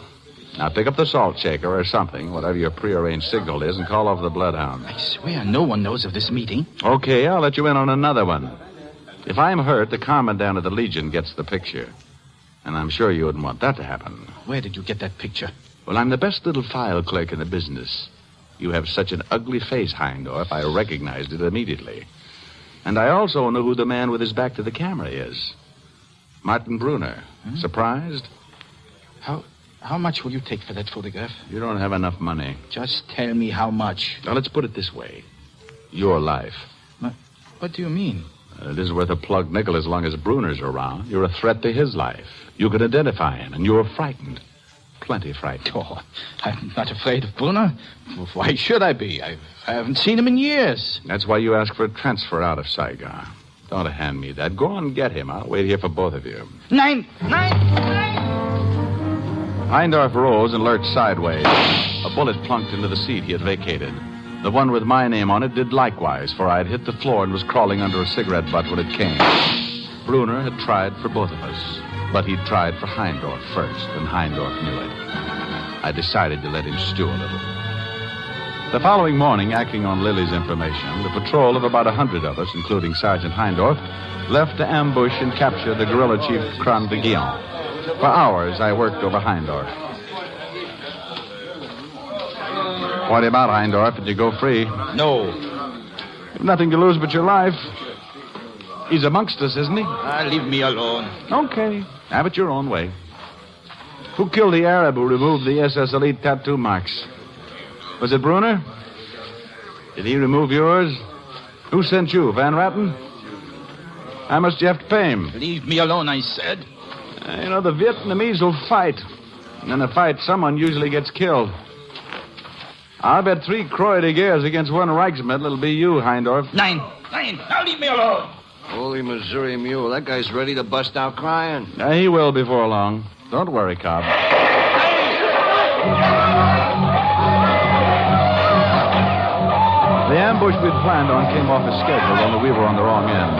Now, pick up the salt shaker or something, whatever your prearranged signal is, and call off the bloodhound. I swear no one knows of this meeting. Okay, I'll let you in on another one. If I'm hurt, the commandant of the Legion gets the picture. And I'm sure you wouldn't want that to happen. Where did you get that picture? Well, I'm the best little file clerk in the business. You have such an ugly face, Heindorf, I recognized it immediately. And I also know who the man with his back to the camera is. Martin Brunner. Surprised? How much will you take for that photograph? You don't have enough money. Just tell me how much. Now, let's put it this way. Your life. What do you mean? It isn't worth a plugged nickel as long as Brunner's around. You're a threat to his life. You can identify him, and you're frightened. Plenty frightened. Oh, I'm not afraid of Brunner. Why should I be? I haven't seen him in years. That's why you ask for a transfer out of Saigon. Don't hand me that. Go on and get him. I'll wait here for both of you. Nine. Heindorf rose and lurched sideways. A bullet plunked into the seat he had vacated. The one with my name on it did likewise, for I had hit the floor and was crawling under a cigarette butt when it came. Brunner had tried for both of us, but he'd tried for Heindorf first, and Heindorf knew it. I decided to let him stew a little. The following morning, acting on Lily's information, the patrol of about 100 of us, including Sergeant Heindorf, left to ambush and capture the guerrilla chief Cran de Guillaume. For hours, I worked over Heindorf. What about Heindorf? Did you go free? No. You've nothing to lose but your life. He's amongst us, isn't he? Leave me alone. Okay. Have it your own way. Who killed the Arab who removed the SS Elite tattoo marks? Was it Brunner? Did he remove yours? Who sent you, Van Ratten? How much do you have to pay him? Leave me alone, I said. You know, the Vietnamese will fight. And in a fight, someone usually gets killed. I'll bet 3 Croix de Guerres against 1 Regiment. It'll be you, Heindorf. Nine. Now leave me alone. Holy Missouri mule, that guy's ready to bust out crying. He will before long. Don't worry, Cobb. The ambush we'd planned on came off as scheduled, only we were on the wrong end.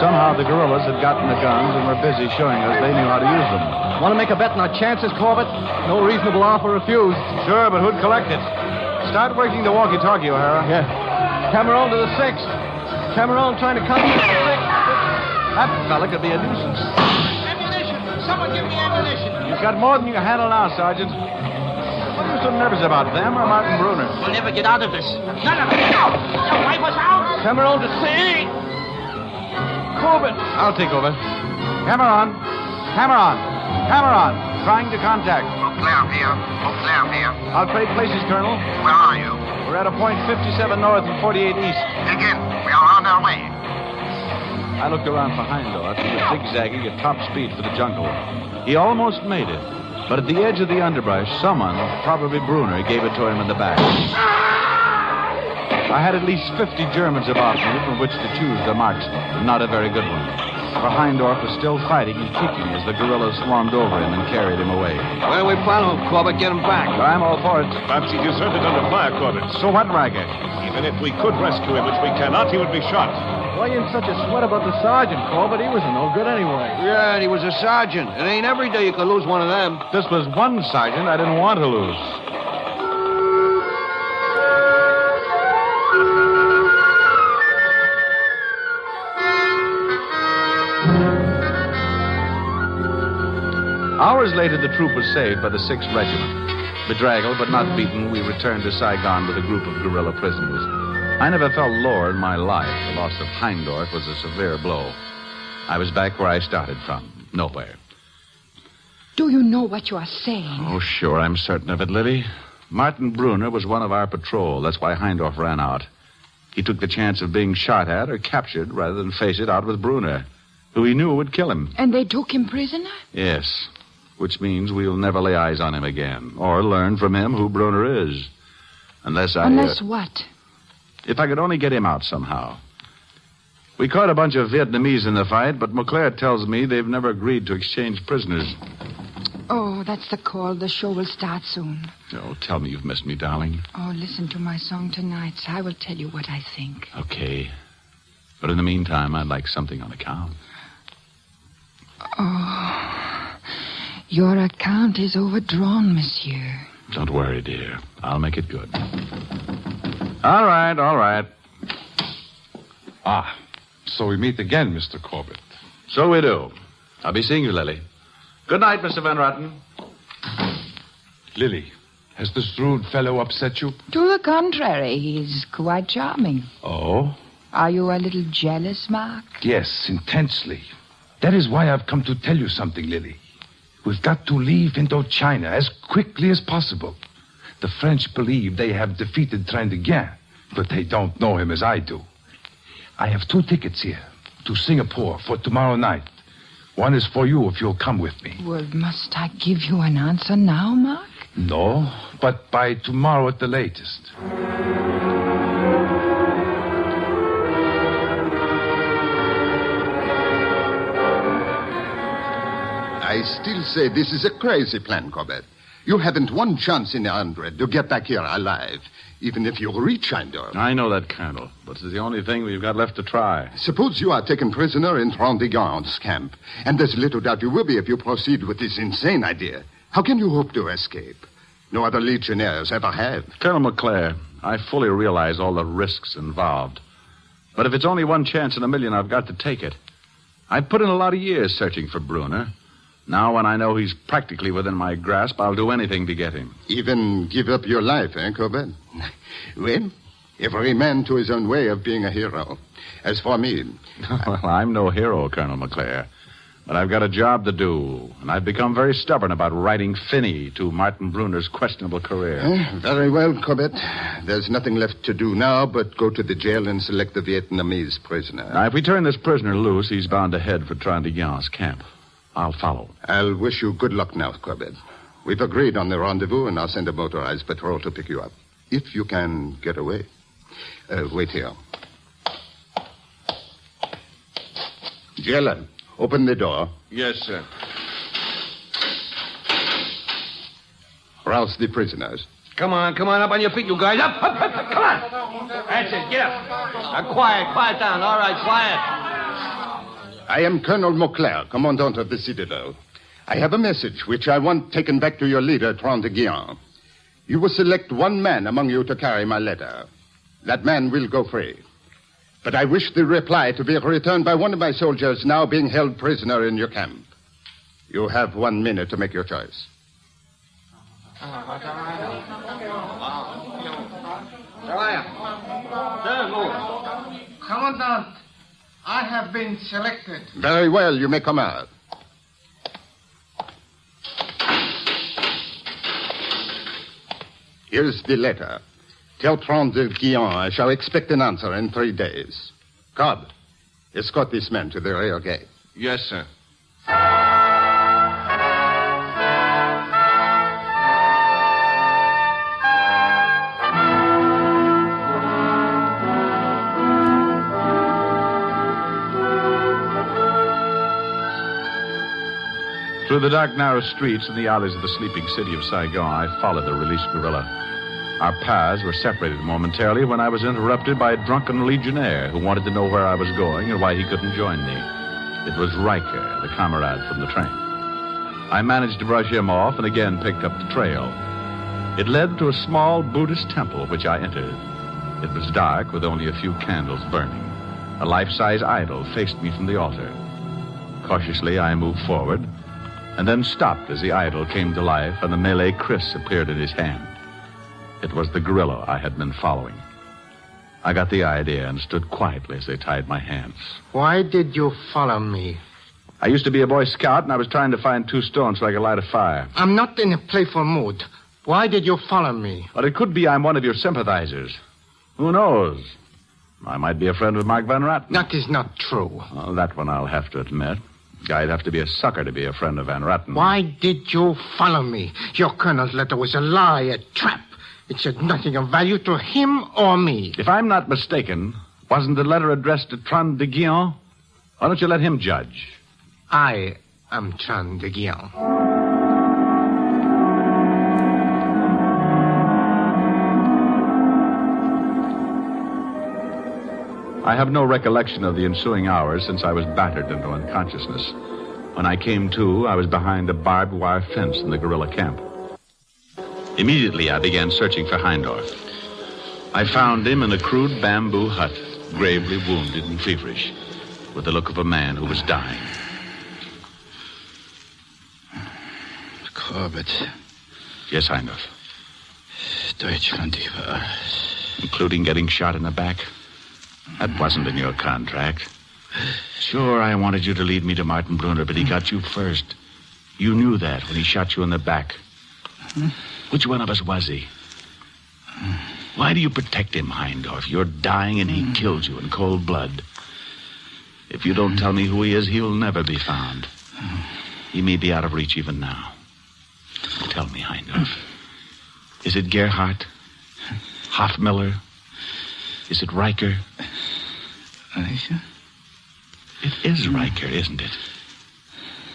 Somehow the guerrillas had gotten the guns and were busy showing us they knew how to use them. Want to make a bet on our chances, Corbett? No reasonable offer refused. Sure, but who'd collect it? Start working the walkie-talkie, O'Hara. Yeah. Cameron to the 6th. Cameron trying to come to the 6th. That fella could be a nuisance. Ammunition! Someone give me ammunition! You've got more than you can handle now, Sergeant. What are you so nervous about, them or Martin Brunner? We'll never get out of this. None of it. They'll wipe us out. Cameron to sea. Corbett. I'll take over. Hammer on. Trying to contact. Clear here. I'll trade places, Colonel. Where are you? We're at a point 57 north and 48 east. Begin. We are on our way. I looked around for Heindorf. He was zigzagging at top speed for the jungle. He almost made it. But at the edge of the underbrush, someone, probably Brunner, gave it to him in the back. I had at least 50 Germans about me from which to choose the marksman. Not a very good one. For Heindorf was still fighting and kicking as the guerrillas swarmed over him and carried him away. Why don't we follow him, Corbett? Get him back. I'm all for it. Perhaps he deserted under fire, Corbett. So what, Riker? Even if we could rescue him, which we cannot, he would be shot. Why are you in such a sweat about the sergeant, Corbett? He wasn't no good anyway. Yeah, and he was a sergeant. It ain't every day you can lose one of them. This was one sergeant I didn't want to lose. Hours later, the troop was saved by the 6th Regiment. Bedraggled but not beaten, we returned to Saigon with a group of guerrilla prisoners. I never felt lower in my life. The loss of Heindorf was a severe blow. I was back where I started from, nowhere. Do you know what you are saying? Oh, sure, I'm certain of it, Lily. Martin Brunner was one of our patrol. That's why Heindorf ran out. He took the chance of being shot at or captured rather than face it out with Brunner, who he knew would kill him. And they took him prisoner? Yes, which means we'll never lay eyes on him again or learn from him who Brunner is. Unless what? If I could only get him out somehow. We caught a bunch of Vietnamese in the fight, but McClare tells me they've never agreed to exchange prisoners. Oh, that's the call. The show will start soon. Oh, tell me you've missed me, darling. Oh, listen to my song tonight. I will tell you what I think. Okay. But in the meantime, I'd like something on account. Oh, your account is overdrawn, monsieur. Don't worry, dear. I'll make it good. All right. Ah, so we meet again, Mr. Corbett. So we do. I'll be seeing you, Lily. Good night, Mr. Van Ratten. Lily, has the shrewd fellow upset you? To the contrary, he's quite charming. Oh? Are you a little jealous, Mark? Yes, intensely. That is why I've come to tell you something, Lily. We've got to leave Indochina as quickly as possible. The French believe they have defeated Trintignant, but they don't know him as I do. I have 2 tickets here to Singapore for tomorrow night. One is for you if you'll come with me. Well, must I give you an answer now, Mark? No, but by tomorrow at the latest. I still say this is a crazy plan, Corbett. You haven't one chance in 100 to get back here alive, even if you reach Heindorf. I know that, Colonel, but it's the only thing we've got left to try. Suppose you are taken prisoner in Trintignant's camp, and there's little doubt you will be if you proceed with this insane idea. How can you hope to escape? No other legionnaires ever have. Colonel McClare, I fully realize all the risks involved. But if it's only one chance in a million, I've got to take it. I've put in a lot of years searching for Brunner. Now, when I know he's practically within my grasp, I'll do anything to get him. Even give up your life, eh, Corbett? Well, every man to his own way of being a hero. As for me... Well, I'm no hero, Colonel McClare. But I've got a job to do, and I've become very stubborn about writing Finney to Martin Brunner's questionable career. Very well, Corbett. There's nothing left to do now but go to the jail and select the Vietnamese prisoner. Now, if we turn this prisoner loose, he's bound to head for Trintignant's camp. I'll follow. I'll wish you good luck now, Corbett. We've agreed on the rendezvous, and I'll send a motorized patrol to pick you up. If you can get away. Wait here. Jailer, open the door. Yes, sir. Rouse the prisoners. Come on up on your feet, you guys. Up, come on. That's it, get up. Now, quiet down. All right, quiet. I am Colonel Mauclair, Commandant of the Citadel. I have a message which I want taken back to your leader, Trintignant. You will select one man among you to carry my letter. That man will go free. But I wish the reply to be returned by one of my soldiers now being held prisoner in your camp. You have 1 minute to make your choice. Commandant, I have been selected. Very well, you may come out. Here's the letter. Tell Trintignant I shall expect an answer in 3 days. Cobb, escort this man to the rear gate. Yes, sir. Through the dark, narrow streets and the alleys of the sleeping city of Saigon, I followed the released guerrilla. Our paths were separated momentarily when I was interrupted by a drunken legionnaire who wanted to know where I was going and why he couldn't join me. It was Riker, the comrade from the train. I managed to brush him off and again picked up the trail. It led to a small Buddhist temple, which I entered. It was dark, with only a few candles burning. A life-size idol faced me from the altar. Cautiously, I moved forward, and then stopped as the idol came to life and the Malay kriss appeared in his hand. It was the gorilla I had been following. I got the idea and stood quietly as they tied my hands. Why did you follow me? I used to be a Boy Scout, and I was trying to find 2 stones so I could light a fire. I'm not in a playful mood. Why did you follow me? But it could be I'm one of your sympathizers. Who knows? I might be a friend of Mark Van Ratten. That is not true. Well, that one I'll have to admit. Guy'd have to be a sucker to be a friend of Van Ratten. Why did you follow me? Your colonel's letter was a lie, a trap. It said nothing of value to him or me. If I'm not mistaken, wasn't the letter addressed to Tron de Guion? Why don't you let him judge? I am Tron de Guion. I have no recollection of the ensuing hours since I was battered into unconsciousness. When I came to, I was behind a barbed wire fence in the guerrilla camp. Immediately, I began searching for Heindorf. I found him in a crude bamboo hut, gravely wounded and feverish, with the look of a man who was dying. Corbett. Yes, Heindorf. Deutschland über. Including getting shot in the back? That wasn't in your contract. Sure, I wanted you to lead me to Martin Brunner, but he got you first. You knew that when he shot you in the back. Which one of us was he? Why do you protect him, Heindorf? You're dying and he killed you in cold blood. If you don't tell me who he is, he'll never be found. He may be out of reach even now. Tell me, Heindorf. Is it Gerhardt? Hoffmiller? Is it Riker? Riker? It is Riker, isn't it?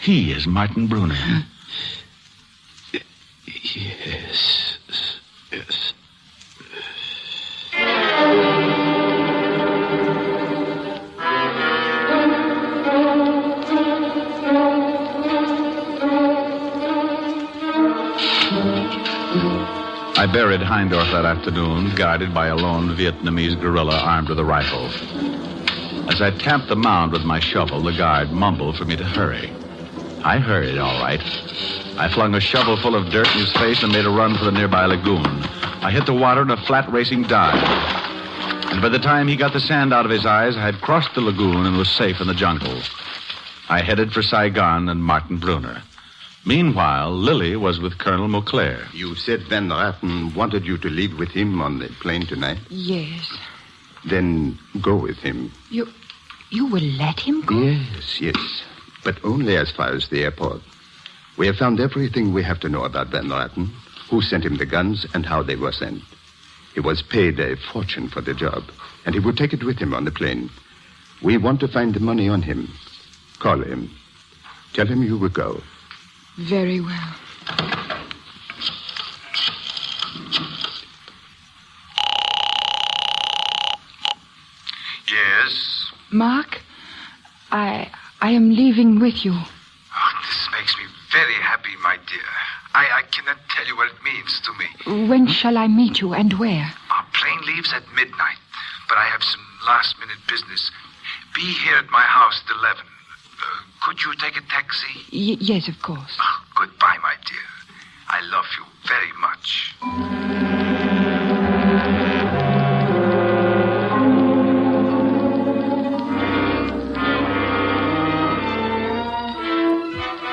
He is Martin Brunner. Yes. Yes. I buried Heindorf that afternoon, guarded by a lone Vietnamese guerrilla armed with a rifle. As I tamped the mound with my shovel, the guard mumbled for me to hurry. I hurried, all right. I flung a shovel full of dirt in his face and made a run for the nearby lagoon. I hit the water in a flat racing dive. And by the time he got the sand out of his eyes, I had crossed the lagoon and was safe in the jungle. I headed for Saigon and Martin Brunner. Meanwhile, Lily was with Colonel Mauclair. You said Van Ratten wanted you to leave with him on the plane tonight? Yes. Then go with him. You will let him go? Yes. But only as far as the airport. We have found everything we have to know about Van Ratten, who sent him the guns, and how they were sent. He was paid a fortune for the job, and he would take it with him on the plane. We want to find the money on him. Call him. Tell him you will go. Very well. Yes? Mark, I am leaving with you. Oh, this makes me very happy, my dear. I cannot tell you what it means to me. When shall I meet you and where? Our plane leaves at midnight, but I have some last-minute business. Be here at my house at 11. Could you take a taxi? Yes, of course. Oh, goodbye, my dear. I love you very much.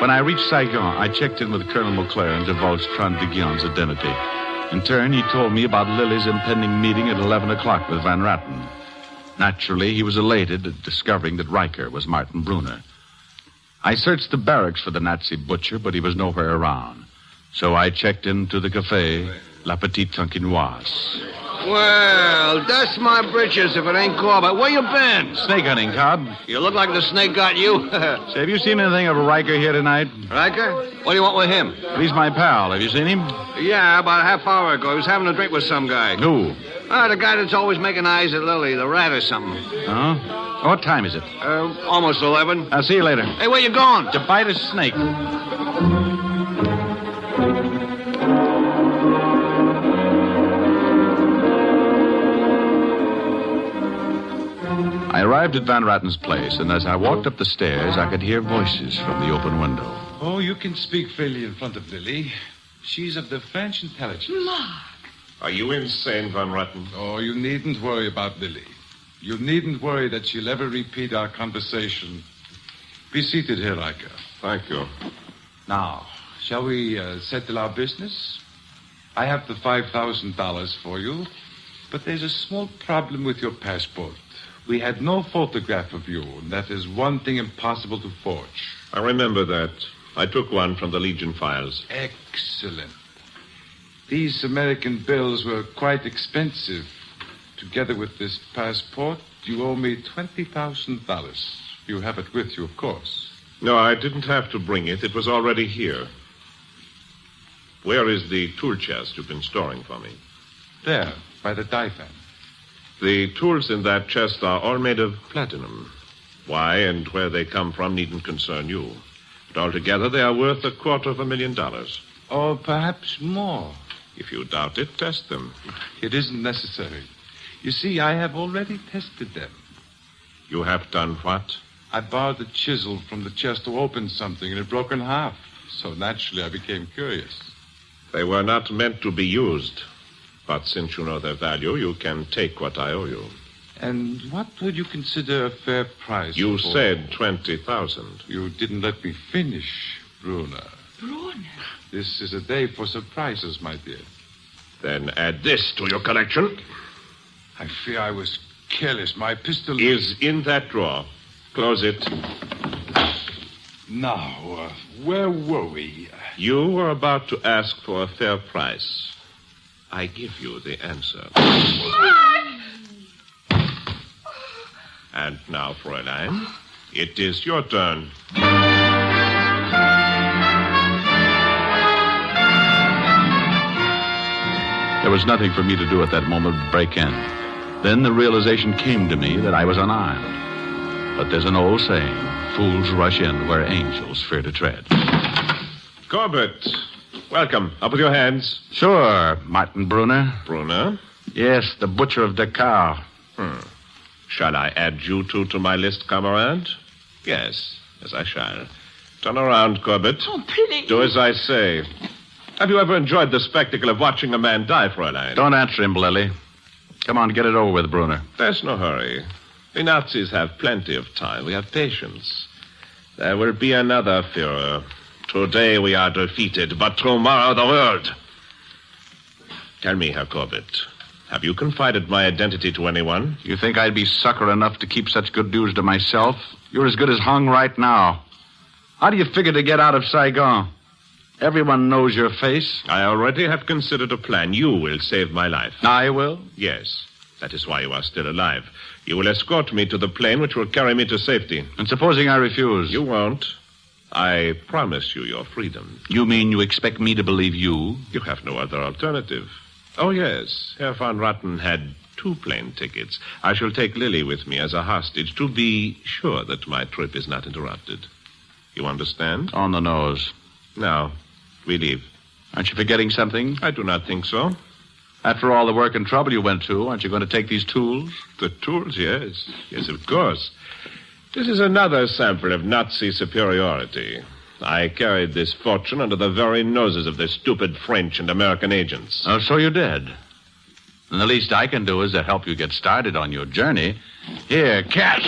When I reached Saigon, I checked in with Colonel Mauclair and divulged Tron de Guion's identity. In turn, he told me about Lily's impending meeting at 11 o'clock with Van Ratten. Naturally, he was elated at discovering that Riker was Martin Brunner. I searched the barracks for the Nazi butcher, but he was nowhere around. So I checked into the cafe, La Petite Tonkinoise. Well, dust my britches if it ain't Corbett. Where you been? Snake hunting, Cobb. You look like the snake got you. Say, have you seen anything of Riker here tonight? Riker? What do you want with him? He's my pal. Have you seen him? Yeah, about a half hour ago. He was having a drink with some guy. Who? The guy that's always making eyes at Lily, the rat or something. Huh? What time is it? Almost 11. I'll see you later. Hey, where you going? To bite a snake. I arrived at Van Ratten's place, and as I walked up the stairs, I could hear voices from the open window. Oh, you can speak freely in front of Lily. She's of the French intelligence. Mark. Are you insane, Van Ratten? Oh, you needn't worry about Lily. You needn't worry that she'll ever repeat our conversation. Be seated here, Riker. Thank you. Now, shall we settle our business? I have the $5,000 for you, but there's a small problem with your passport. We had no photograph of you, and that is one thing impossible to forge. I remember that. I took one from the Legion files. Excellent. These American bills were quite expensive. Together with this passport, you owe me $20,000. You have it with you, of course. No, I didn't have to bring it. It was already here. Where is the tool chest you've been storing for me? There, by the divan. The tools in that chest are all made of platinum. Why and where they come from needn't concern you. But altogether, they are worth $250,000. Or perhaps more. If you doubt it, test them. It isn't necessary. You see, I have already tested them. You have done what? I borrowed a chisel from the chest to open something, and it broke in half. So naturally, I became curious. They were not meant to be used. But since you know their value, you can take what I owe you. And what would you consider a fair price? You for... said $20,000. You didn't let me finish, Bruna. Bruna? This is a day for surprises, my dear. Then add this to your collection. I fear I was careless. My pistol is in that drawer. Close it. Now, where were we? You were about to ask for a fair price. I give you the answer. And now, Fräulein, it is your turn. There was nothing for me to do at that moment but break in. Then the realization came to me that I was unarmed. But there's an old saying, fools rush in where angels fear to tread. Corbett, welcome. Up with your hands. Sure, Martin Brunner. Brunner? Yes, the butcher of Dakar. Shall I add you two to my list, comrade? Yes, I shall. Turn around, Corbett. Oh, please. Do as I say. Have you ever enjoyed the spectacle of watching a man die, Fräulein? Don't answer him, Lily. Come on, get it over with, Brunner. There's no hurry. The Nazis have plenty of time. We have patience. There will be another Führer. Today we are defeated, but tomorrow the world. Tell me, Herr Corbett, have you confided my identity to anyone? You think I'd be sucker enough to keep such good news to myself? You're as good as hung right now. How do you figure to get out of Saigon? Everyone knows your face. I already have considered a plan. You will save my life. I will? Yes. That is why you are still alive. You will escort me to the plane which will carry me to safety. And supposing I refuse? You won't. I promise you your freedom. You mean you expect me to believe you? You have no other alternative. Oh, yes. Herr von Ratten had 2 plane tickets. I shall take Lily with me as a hostage to be sure that my trip is not interrupted. You understand? On the nose. Now, we leave. Aren't you forgetting something? I do not think so. After all the work and trouble you went to, aren't you going to take these tools? The tools, yes. Yes, of course. This is another sample of Nazi superiority. I carried this fortune under the very noses of the stupid French and American agents. Oh, so you did. And the least I can do is to help you get started on your journey. Here, catch.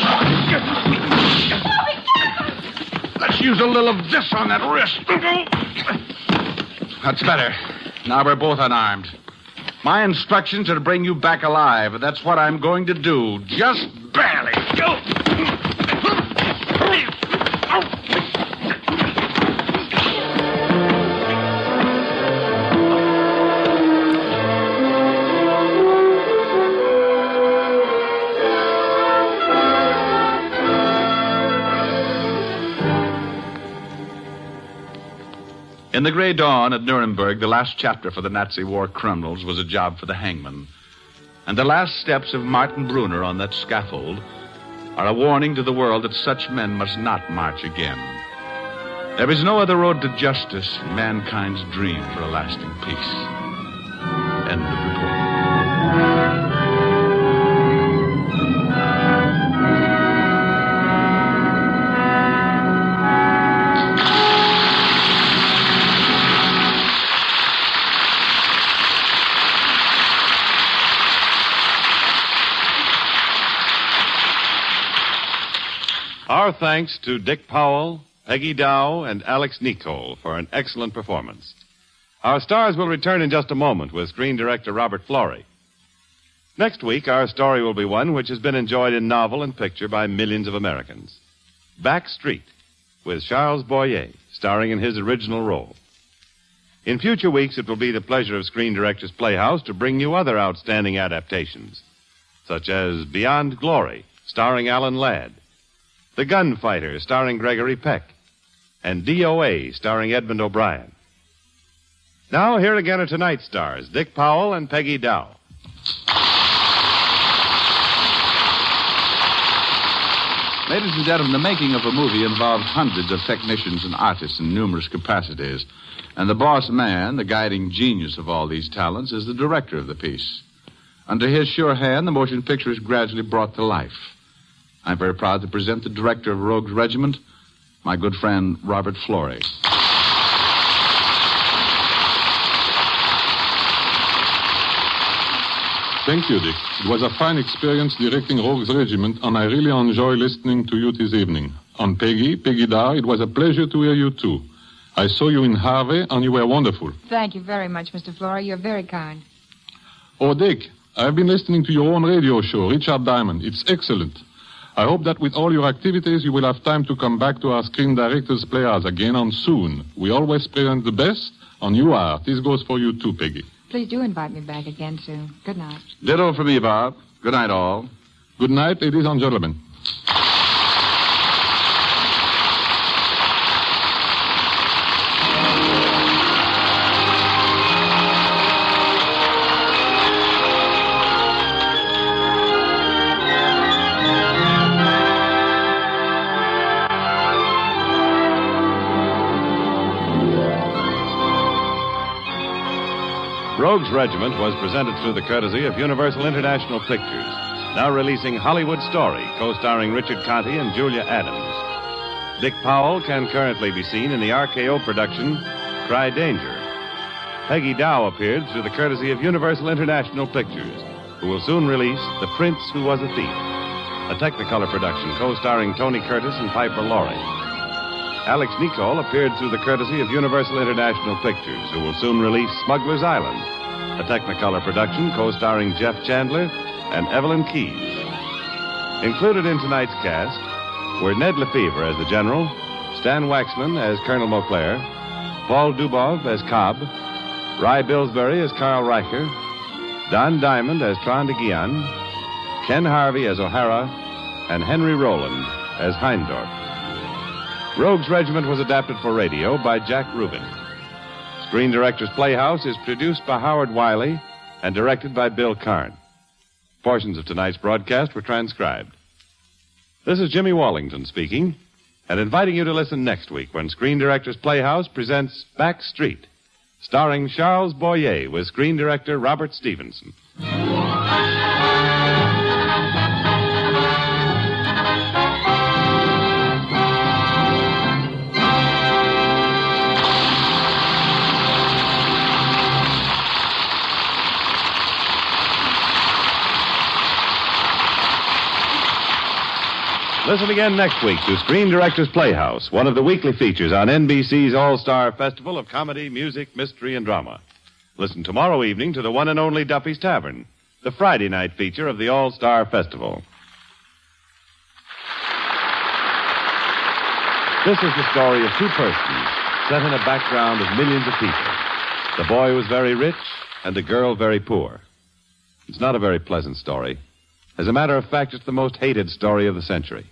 Let's use a little of this on that wrist. That's better. Now we're both unarmed. My instructions are to bring you back alive. That's what I'm going to do. Just barely. In the gray dawn at Nuremberg, the last chapter for the Nazi war criminals was a job for the hangman. And the last steps of Martin Brunner on that scaffold are a warning to the world that such men must not march again. There is no other road to justice, mankind's dream for a lasting peace. End of report. Our thanks to Dick Powell, Peggy Dow, and Alex Nicole for an excellent performance. Our stars will return in just a moment with screen director Robert Florey. Next week, our story will be one which has been enjoyed in novel and picture by millions of Americans. Back Street, with Charles Boyer, starring in his original role. In future weeks, it will be the pleasure of Screen Directors Playhouse to bring you other outstanding adaptations, such as Beyond Glory, starring Alan Ladd, The Gunfighter, starring Gregory Peck, and DOA, starring Edmund O'Brien. Now, here again are tonight's stars, Dick Powell and Peggy Dow. Ladies and gentlemen, the making of a movie involves hundreds of technicians and artists in numerous capacities. And the boss man, the guiding genius of all these talents, is the director of the piece. Under his sure hand, the motion picture is gradually brought to life. I'm very proud to present the director of Rogue's Regiment, my good friend Robert Florey. Thank you, Dick. It was a fine experience directing Rogue's Regiment, and I really enjoy listening to you this evening. And Peggy Dow, it was a pleasure to hear you, too. I saw you in Harvey, and you were wonderful. Thank you very much, Mr. Flora. You're very kind. Oh, Dick, I've been listening to your own radio show, Richard Diamond. It's excellent. I hope that with all your activities, you will have time to come back to our Screen Directors Playhouse again, and soon. We always present the best, and you are. This goes for you, too, Peggy. Please do invite me back again soon. Good night. Ditto for me, Bob. Good night, all. Good night, ladies and gentlemen. Rogue's Regiment was presented through the courtesy of Universal International Pictures, now releasing Hollywood Story, co-starring Richard Conte and Julia Adams. Dick Powell can currently be seen in the RKO production Cry Danger. Peggy Dow appeared through the courtesy of Universal International Pictures, who will soon release The Prince Who Was a Thief, a Technicolor production co-starring Tony Curtis and Piper Laurie. Alex Nicole appeared through the courtesy of Universal International Pictures, who will soon release Smuggler's Island, a Technicolor production co-starring Jeff Chandler and Evelyn Keyes. Included in tonight's cast were Ned Lefevre as the General, Stan Waxman as Colonel Mauclair, Paul Dubov as Cobb, Ry Billsbury as Carl Riker, Don Diamond as Tron de Guian, Ken Harvey as O'Hara, and Henry Rowland as Heindorf. Rogue's Regiment was adapted for radio by Jack Rubin. Screen Directors Playhouse is produced by Howard Wiley and directed by Bill Karn. Portions of tonight's broadcast were transcribed. This is Jimmy Wallington speaking, and inviting you to listen next week when Screen Directors Playhouse presents Back Street, starring Charles Boyer with screen director Robert Stevenson. Listen again next week to Screen Directors Playhouse, one of the weekly features on NBC's All-Star Festival of Comedy, Music, Mystery, and Drama. Listen tomorrow evening to the one and only Duffy's Tavern, the Friday night feature of the All-Star Festival. This is the story of two persons set in a background of millions of people. The boy was very rich and the girl very poor. It's not a very pleasant story. As a matter of fact, it's the most hated story of the century.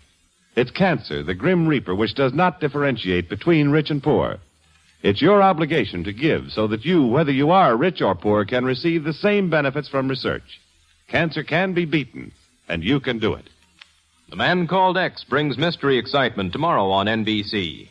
It's cancer, the grim reaper, which does not differentiate between rich and poor. It's your obligation to give so that you, whether you are rich or poor, can receive the same benefits from research. Cancer can be beaten, and you can do it. The Man Called X brings mystery excitement tomorrow on NBC.